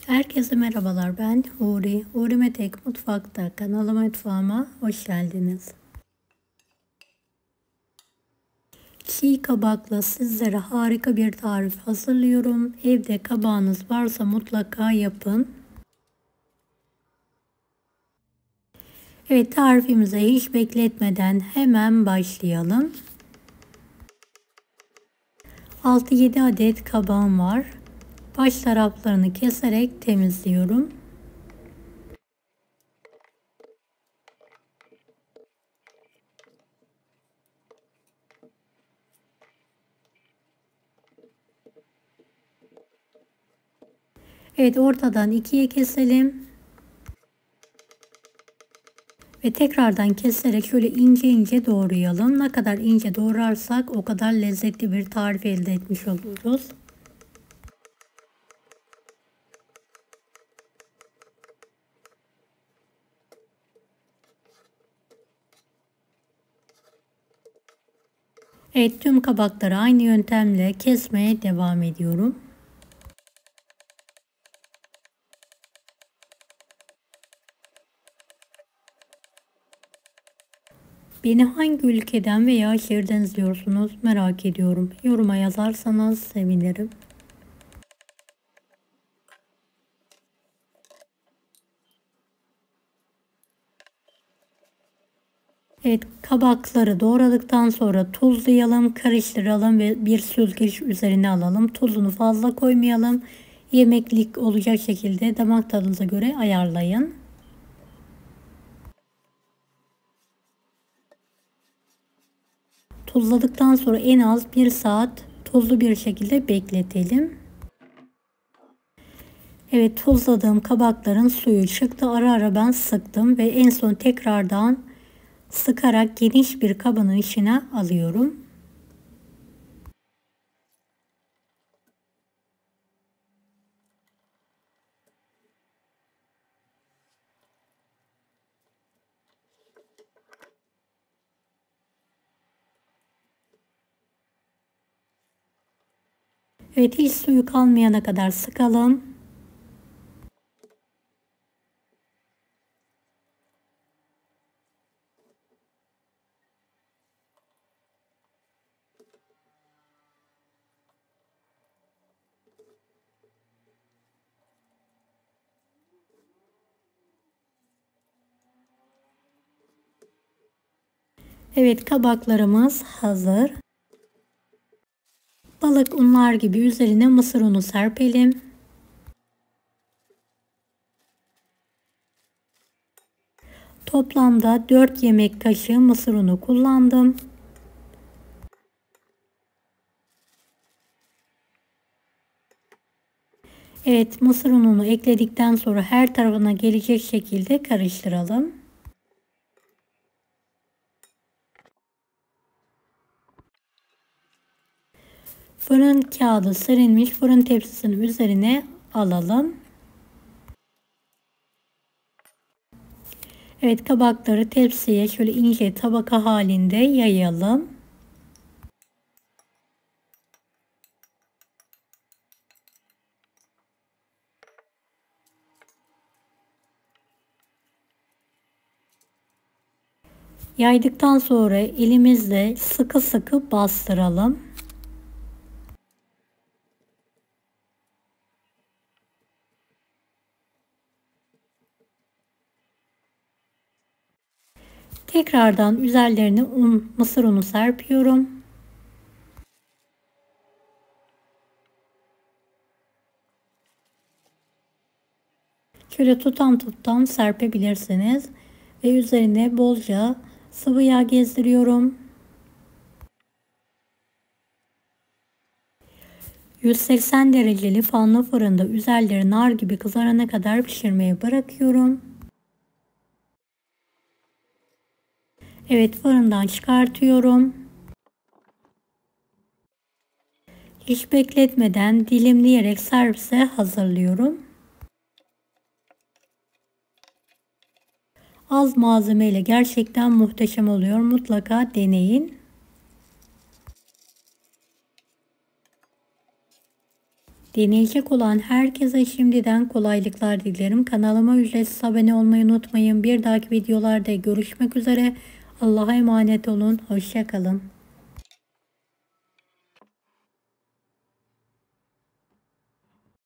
Herkese merhabalar, ben Huri. Huri Metek Mutfak'ta kanalıma, mutfağıma hoş geldiniz. Çiğ kabakla sizlere harika bir tarif hazırlıyorum. Evde kabağınız varsa mutlaka yapın. Evet, tarifimize hiç bekletmeden hemen başlayalım. 6-7 adet kabağım var. Baş taraflarını keserek temizliyorum. Evet, ortadan ikiye keselim. Ve tekrardan keserek şöyle ince ince doğrayalım. Ne kadar ince doğrarsak o kadar lezzetli bir tarif elde etmiş oluruz. Evet, tüm kabakları aynı yöntemle kesmeye devam ediyorum. Beni hangi ülkeden veya şehirden izliyorsunuz merak ediyorum. Yoruma yazarsanız sevinirim. Evet, kabakları doğradıktan sonra tuzlayalım, karıştıralım ve bir süzgeç üzerine alalım. Tuzunu fazla koymayalım. Yemeklik olacak şekilde damak tadınıza göre ayarlayın. Tuzladıktan sonra en az 1 saat tuzlu bir şekilde bekletelim. Evet, tuzladığım kabakların suyu çıktı. Ara ara ben sıktım ve en son tekrardan sıkarak geniş bir kabın içine alıyorum. Evet, hiç suyu kalmayana kadar sıkalım. Evet, kabaklarımız hazır. Balık unlar gibi üzerine mısır unu serpelim. Toplamda 4 yemek kaşığı mısır unu kullandım. Evet, mısır ununu ekledikten sonra her tarafına gelecek şekilde karıştıralım. Fırın kağıdı serilmiş fırın tepsisinin üzerine alalım. Evet, kabakları tepsiye şöyle ince tabaka halinde yayalım. Yaydıktan sonra elimizle sıkı sıkı bastıralım. Tekrardan üzerlerine mısır unu serpiyorum. Şöyle tutam tutam serpebilirsiniz ve üzerine bolca sıvı yağ gezdiriyorum. 180 dereceli fanlı fırında üzerleri nar gibi kızarana kadar pişirmeye bırakıyorum. Evet, fırından çıkartıyorum. Hiç bekletmeden dilimleyerek servise hazırlıyorum. Az malzemeyle gerçekten muhteşem oluyor. Mutlaka deneyin. Deneyecek olan herkese şimdiden kolaylıklar dilerim. Kanalıma ücretsiz abone olmayı unutmayın. Bir dahaki videolarda görüşmek üzere. Allah'a emanet olun. Hoşça kalın.